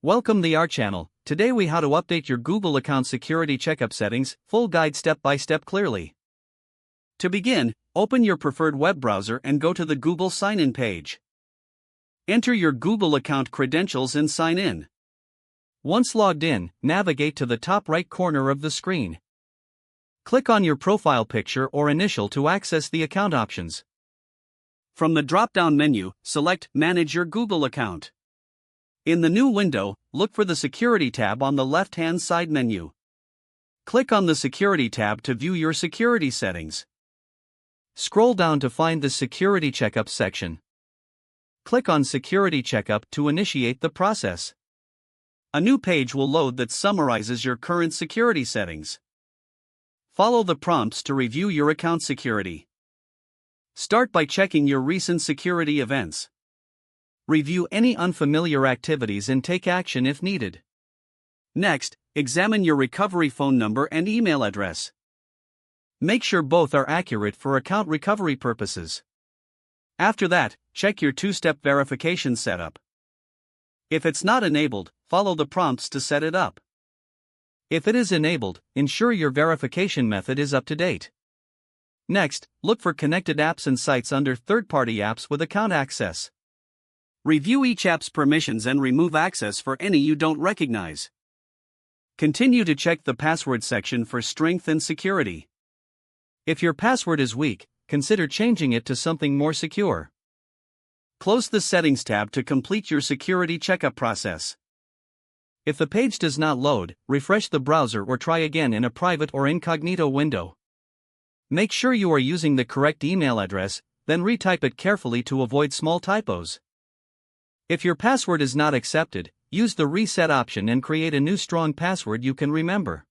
Welcome to our channel. Today we how to update your Google account security checkup settings, full guide step by step clearly. To begin, open your preferred web browser and go to the Google sign-in page. Enter your Google account credentials and sign in. Once logged in, navigate to the top right corner of the screen. Click on your profile picture or initial to access the account options. From the drop-down menu, select Manage your Google account. In the new window, look for the Security tab on the left-hand side menu. Click on the Security tab to view your security settings. Scroll down to find the Security Checkup section. Click on Security Checkup to initiate the process. A new page will load that summarizes your current security settings. Follow the prompts to review your account security. Start by checking your recent security events. Review any unfamiliar activities and take action if needed. Next, examine your recovery phone number and email address. Make sure both are accurate for account recovery purposes. After that, check your two-step verification setup. If it's not enabled, follow the prompts to set it up. If it is enabled, ensure your verification method is up to date. Next, look for connected apps and sites under third-party apps with account access. Review each app's permissions and remove access for any you don't recognize. Continue to check the password section for strength and security. If your password is weak, consider changing it to something more secure. Close the Settings tab to complete your security checkup process. If the page does not load, refresh the browser or try again in a private or incognito window. Make sure you are using the correct email address, then retype it carefully to avoid small typos. If your password is not accepted, use the reset option and create a new strong password you can remember.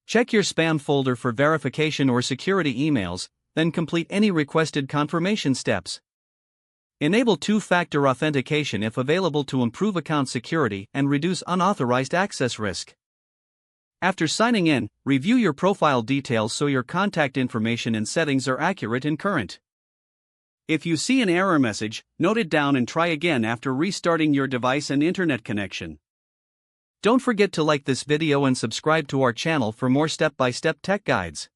Check your spam folder for verification or security emails, then complete any requested confirmation steps. Enable two-factor authentication if available to improve account security and reduce unauthorized access risk. After signing in, review your profile details so your contact information and settings are accurate and current. If you see an error message, note it down and try again after restarting your device and internet connection. Don't forget to like this video and subscribe to our channel for more step-by-step tech guides.